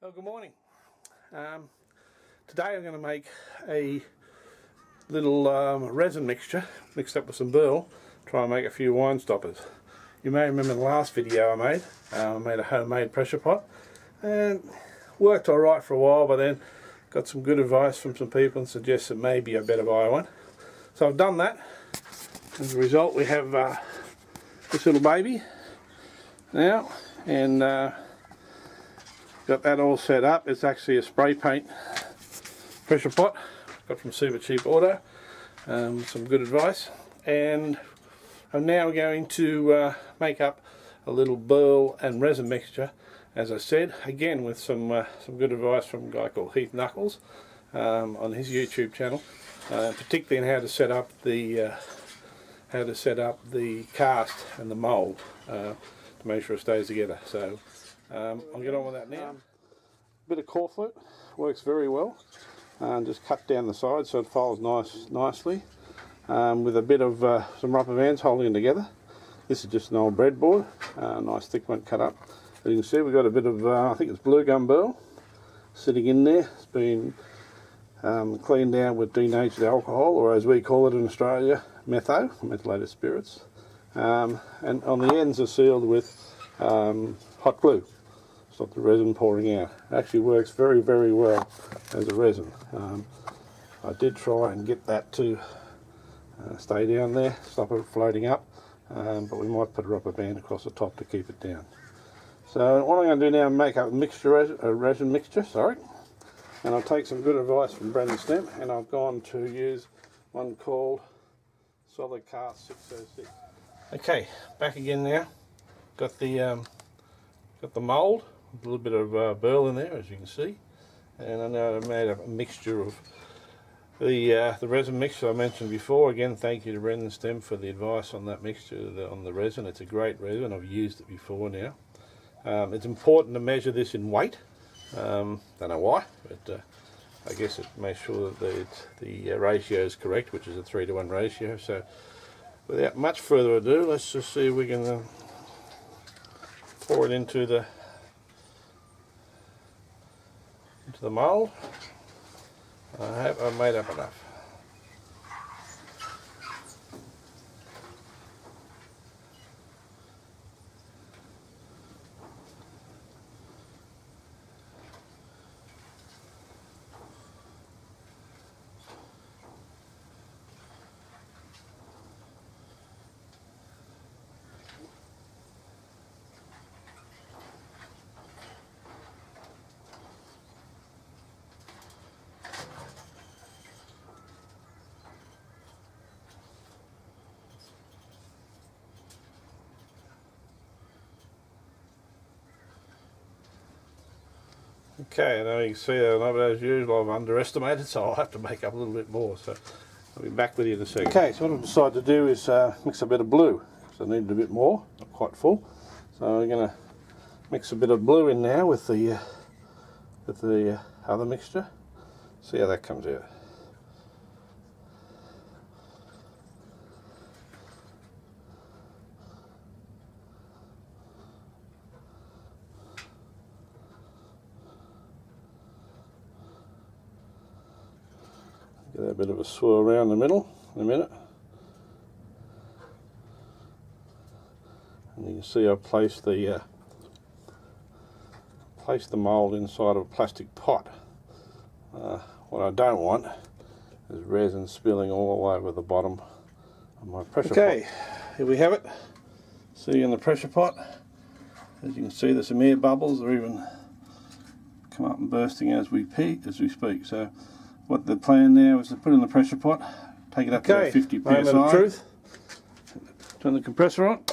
Well, good morning. Today I'm going to make a little resin mixture mixed up with some Burl, try and make a few wine stoppers. You may remember the last video I made a homemade pressure pot, and worked alright for a while, but then got some good advice from some people and suggested maybe I better buy one. So I've done that. As a result, we have this little baby now, and got that all set up. It's actually a spray paint pressure pot, got from Super Cheap Auto, some good advice. And I'm now going to make up a little Burl and Resin mixture, as I said, again with some good advice from a guy called Heath Knuckles on his YouTube channel, particularly in how to set up the cast and the mould to make sure it stays together. So I'll get on with that now. A bit of core flute works very well. Just cut down the sides so it folds nicely, with a bit of some rubber bands holding it together. This is just an old breadboard, nice thick one cut up. As you can see, we've got a bit of I think it's blue gum burl sitting in there. It's been cleaned out with denatured alcohol, or as we call it in Australia, methylated spirits, and on the ends are sealed with hot glue. Stop the resin pouring out. It actually works very well as a resin. I did try and get that to stay down there, stop it floating up, but we might put a rubber band across the top to keep it down. So what I'm going to do now is make up a resin mixture, and I'll take some good advice from Brendan Stem, and I've gone to use one called Solid Cast 606. Okay, back again now. Got the mould, a little bit of Burl in there, as you can see, and I know I made a mixture of the resin mixture I mentioned before. Again, thank you to Brendan Stem for the advice on that mixture on the resin. It's a great resin. I've used it before now. It's important to measure this in weight. Don't know why, but I guess it makes sure that the ratio is correct, which is a 3:1 ratio. So without much further ado, let's just see if we can pour it into the mould. I hope I've made up enough. Okay, now you can see that as usual I've underestimated, so I'll have to make up a little bit more. So I'll be back with you in a second. Okay, so what I've decided to do is mix a bit of blue, because I needed a bit more, not quite full. So I'm going to mix a bit of blue in now with the other mixture. See how that comes out. Get a bit of a swirl around the middle in a minute. And you can see I've placed the mould inside of a plastic pot. What I don't want is resin spilling all over the bottom of my pressure pot. Okay, here we have it. See in the pressure pot. As you can see, there's some air bubbles. They're even come up and bursting as we speak. So what the plan now is to put in the pressure pot, take it up to 50 psi. Moment of truth. Turn the compressor on.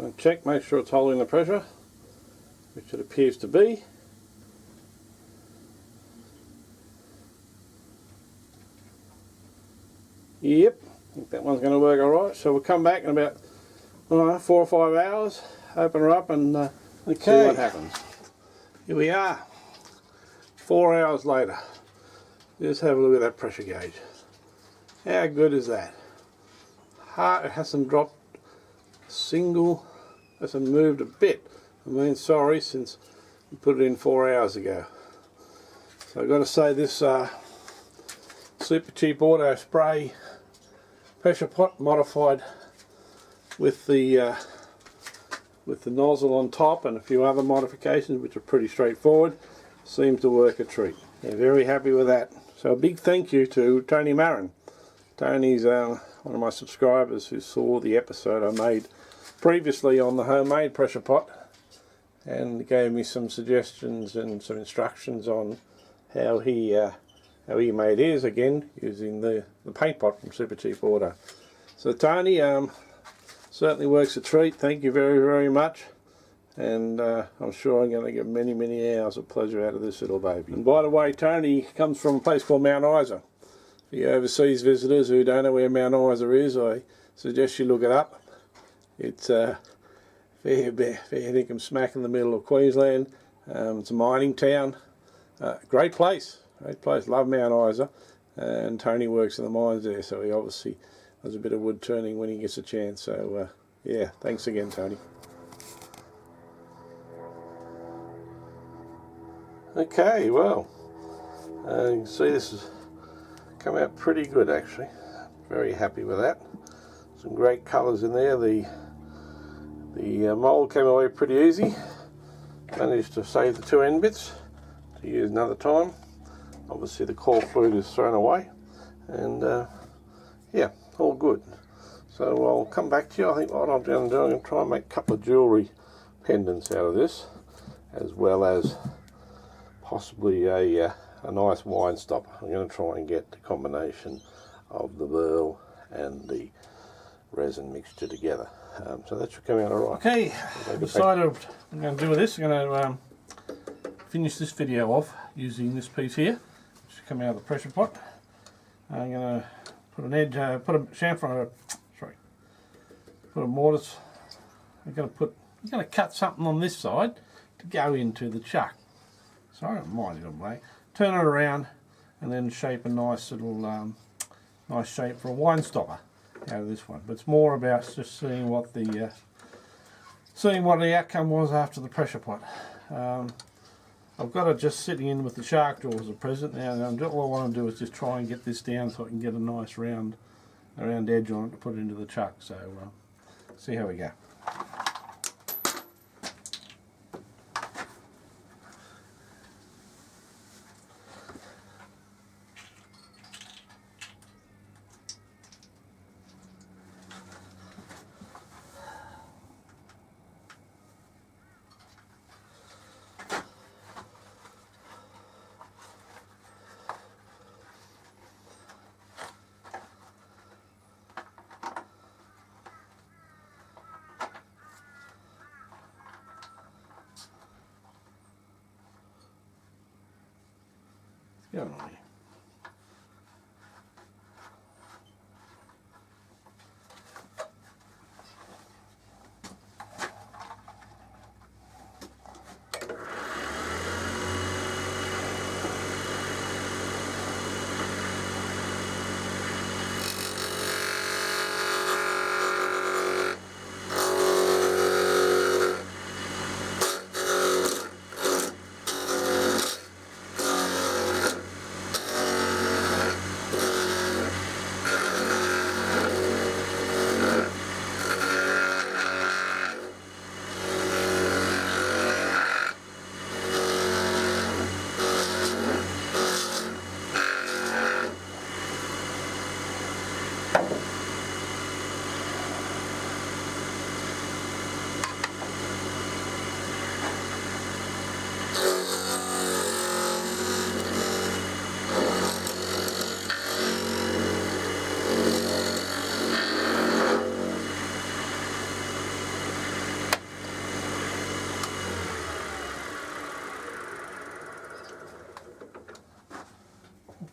And check, make sure it's holding the pressure, which it appears to be. Yep, I think that one's going to work alright. So we'll come back in about 4 or 5 hours, open her up and see what happens. Here we are, 4 hours later. Just have a look at that pressure gauge. How good is that? It hasn't dropped a single, hasn't moved a bit. I mean, sorry, since we put it in 4 hours ago. So I've got to say this super cheap auto spray pressure pot modified with the nozzle on top and a few other modifications which are pretty straightforward, seems to work a treat. Yeah, very happy with that. So a big thank you to Tony Marin. Tony's one of my subscribers who saw the episode I made previously on the homemade pressure pot and gave me some suggestions and some instructions on how he made his, again using the paint pot from Super Cheap Auto. So Tony, certainly works a treat. Thank you very, very much, and I'm sure I'm going to get many, many hours of pleasure out of this little baby. And by the way, Tony comes from a place called Mount Isa. For you overseas visitors who don't know where Mount Isa is, I suggest you look it up. It's fair dinkum smack in the middle of Queensland. It's a mining town. Great place, love Mount Isa, and Tony works in the mines there, so he obviously does a bit of wood turning when he gets a chance. So yeah, thanks again, Tony. Okay, well, you can see this has come out pretty good actually. Very happy with that. Some great colours in there. The mould came away pretty easy. Managed to save the 2 end bits to use another time. Obviously the core fluid is thrown away, and yeah, all good. So I'll come back to you. I think what I'm going to do, I'm going to try and make a couple of jewellery pendants out of this, as well as possibly a nice wine stopper. I'm going to try and get the combination of the Burl and the resin mixture together. So that should come out alright. Okay, I've decided what I'm going to do with this. I'm going to finish this video off using this piece here, which should come out of the pressure pot. I'm going to put an edge, put a chamfer, put a mortise. I'm going to cut something on this side to go into the chuck. Sorry, I might have made. Turn it around and then shape a nice little nice shape for a wine stopper out of this one. But it's more about just seeing what the outcome was after the pressure pot. I've got it just sitting in with the shark jaws at present now. All I want to do is just try and get this down so I can get a nice round edge on it to put it into the chuck. So see how we go. What's going on here?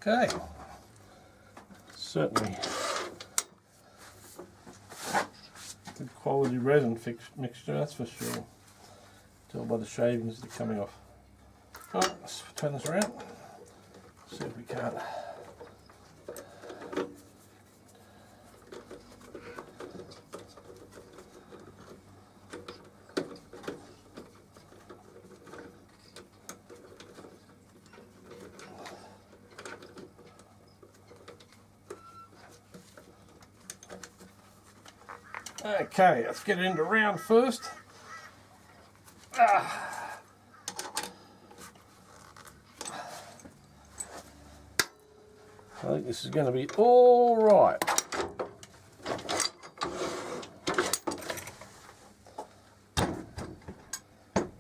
Okay, certainly good quality resin mixture, that's for sure. Tell by the shavings that are coming off. Alright, let's turn this around, see if we can't. Okay, let's get it into round first. I think this is going to be all right.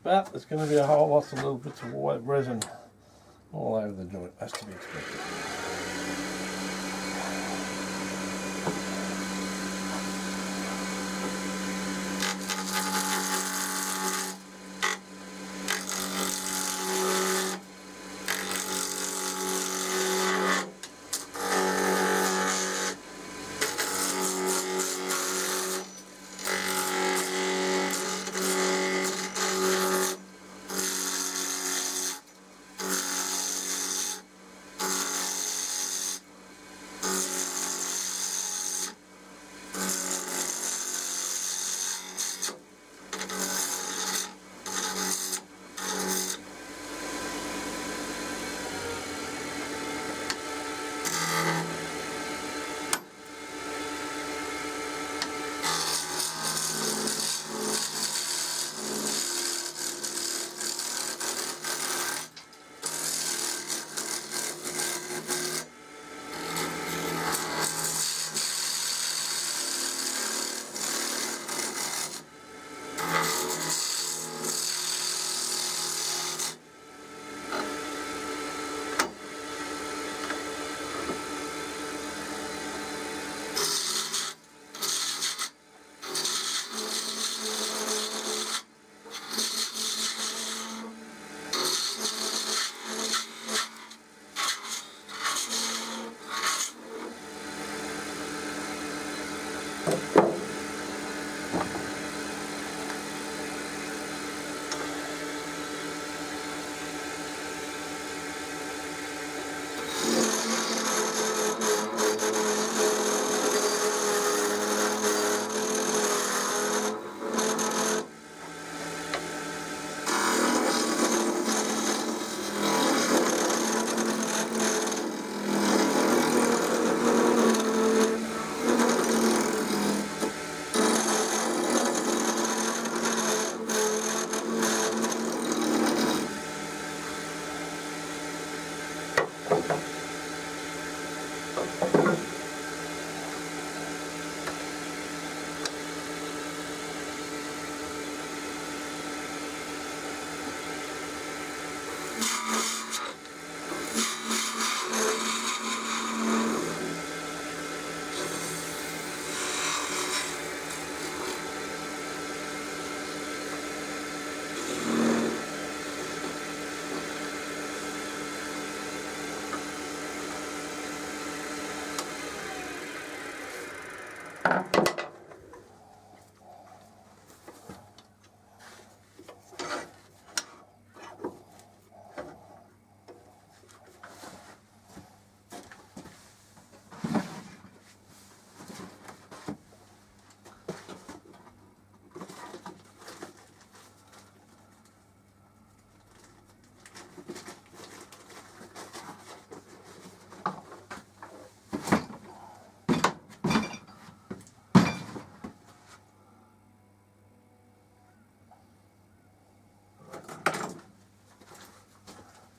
But there's going to be a whole lot of little bits of white resin all over the joint, that's to be expected.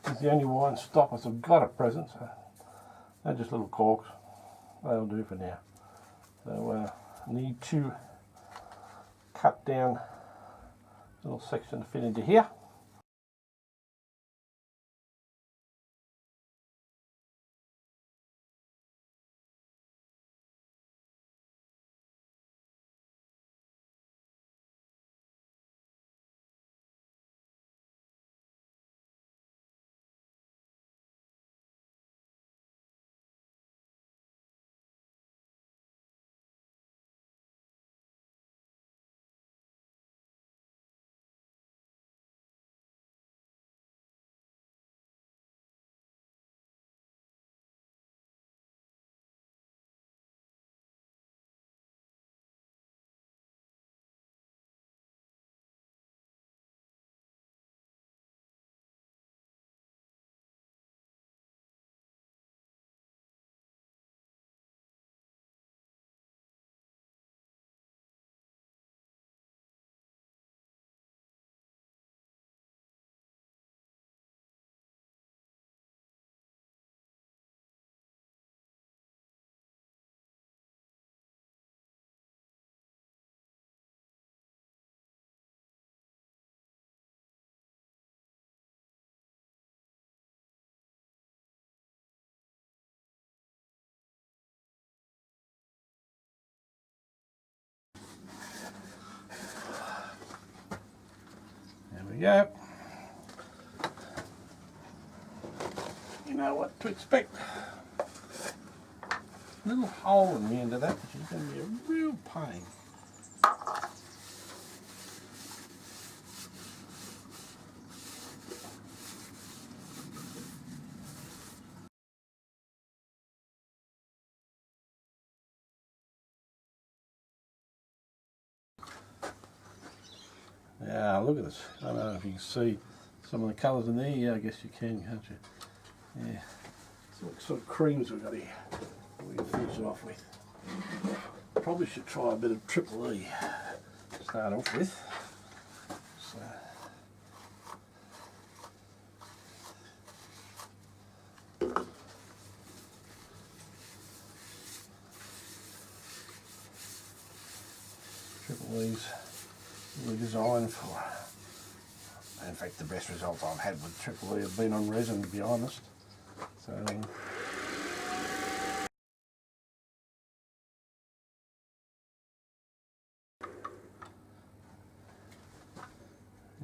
It's the only wine stoppers I've got at present, so they're just little corks. They'll do for now. So need to cut down a little section to fit into here. we go. You know what to expect. Little hole in the end of that, which is going to be a real pain. Yeah, look at this. I don't know if you can see some of the colours in there. Yeah, I guess you can, can't you? Yeah. So what sort of creams we've got here we can finish it off with. Probably should try a bit of Triple E to start off with. So. Triple E's really designed for, in fact the best results I've had with Triple E have been on resin, to be honest. So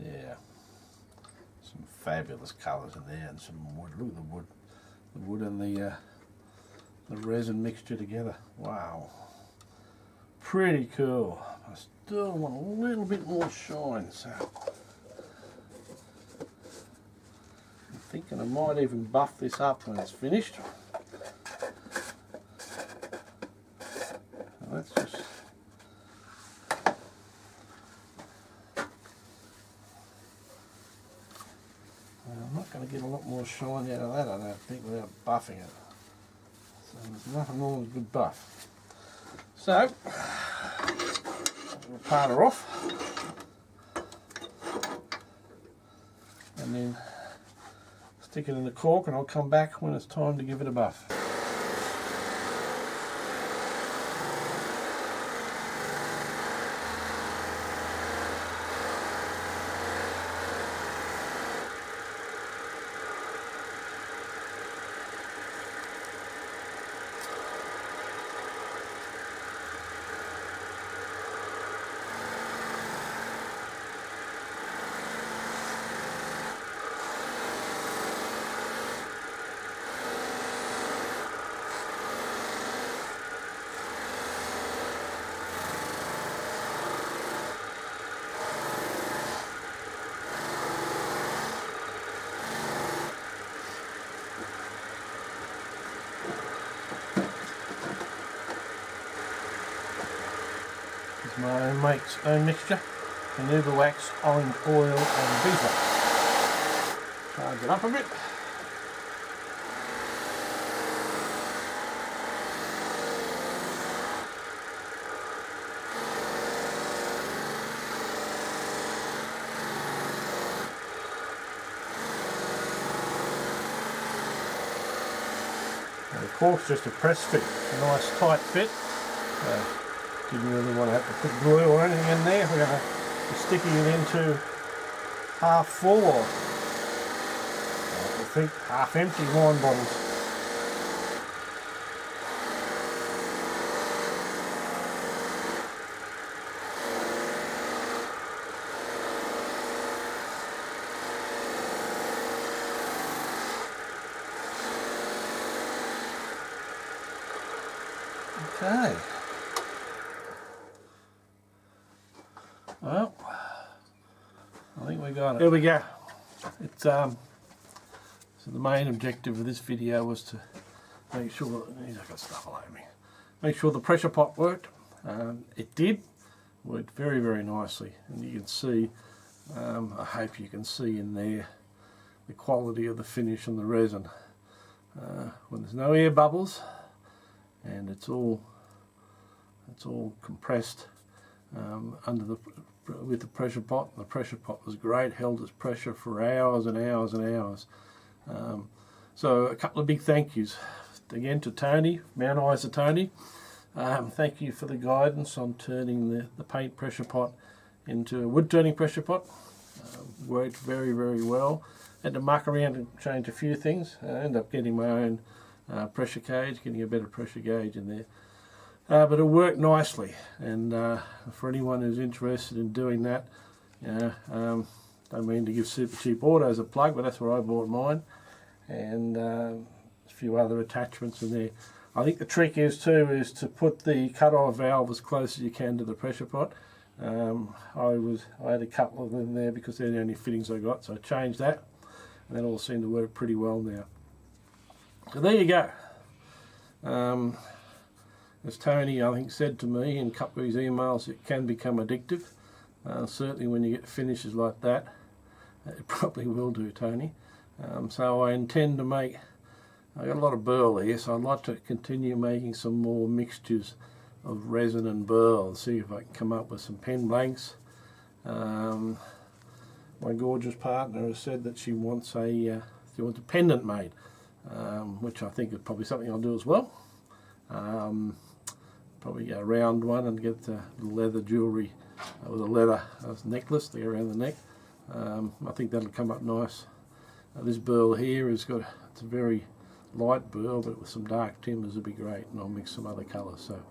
yeah, some fabulous colours in there and some wood. Look at the wood and the resin mixture together. Wow, pretty cool. I still want a little bit more shine, so I'm thinking I might even buff this up when it's finished. So let's just I'm not going to get a lot more shine out of that, I don't think, without buffing it. So there's nothing wrong with a good buff. So we'll part her off and then stick it in the cork, and I'll come back when it's time to give it a buff. My own mate's own mixture, Canuba wax, orange oil and beeswax. Charge it up a bit. And of course just a press fit, a nice tight fit. Didn't really want to have to put glue or anything in there. We're going to be sticking it into half full, or I think half empty wine bottles. Okay. Well, I think we got it. There we go. It's so the main objective of this video was to make sure I've got stuff all over me. Make sure the pressure pot worked. It did. Worked very, very nicely, and you can see. I hope you can see in there the quality of the finish and the resin. When there's no air bubbles, and it's all compressed. With the pressure pot. The pressure pot was great, held its pressure for hours and hours and hours. So a couple of big thank yous again to Tony, Mount Isa Tony. Thank you for the guidance on turning the paint pressure pot into a wood turning pressure pot. Worked very, very well. Had to muck around and change a few things. I ended up getting my own pressure gauge, getting a better pressure gauge in there. But it worked nicely, and for anyone who's interested in doing that, don't mean to give Super Cheap Autos a plug, but that's where I bought mine, and a few other attachments in there. I think the trick is to put the cut-off valve as close as you can to the pressure pot. I had a couple of them there because they're the only fittings I got, so I changed that, and that all seemed to work pretty well now. So there you go. As Tony, I think, said to me in a couple of his emails, it can become addictive. Certainly when you get finishes like that, it probably will do, Tony. So I intend to make, I've got a lot of burl here, so I'd like to continue making some more mixtures of resin and burl and see if I can come up with some pen blanks. My gorgeous partner has said that she wants a pendant made, which I think is probably something I'll do as well. Probably get a round one and get the leather jewellery with a leather necklace there around the neck. I think that'll come up nice. This burl here it's a very light burl, but with some dark timbers would be great, and I'll mix some other colours. So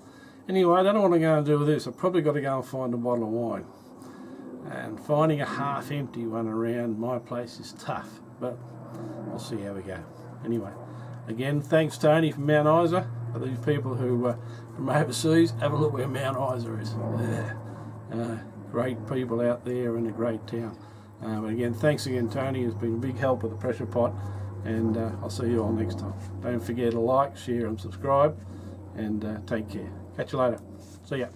anyway, I don't know what I'm going to do with this. I've probably got to go and find a bottle of wine. And finding a half empty one around my place is tough, but we'll see how we go. Anyway, again, thanks Tony from Mount Isa. For these people who from overseas, have a look where Mount Isa is. Great people out there in a great town. But again, thanks again Tony. It's been a big help with the pressure pot, and I'll see you all next time. Don't forget to like, share and subscribe, and take care. Catch you later. See ya.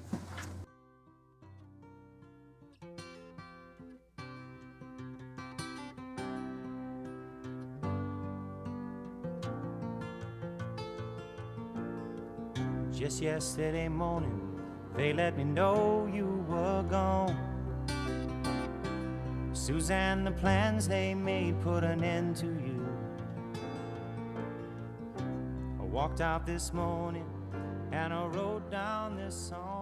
Just yesterday morning, they let me know you were gone. Suzanne, the plans they made put an end to you. I walked out this morning and I wrote down this song.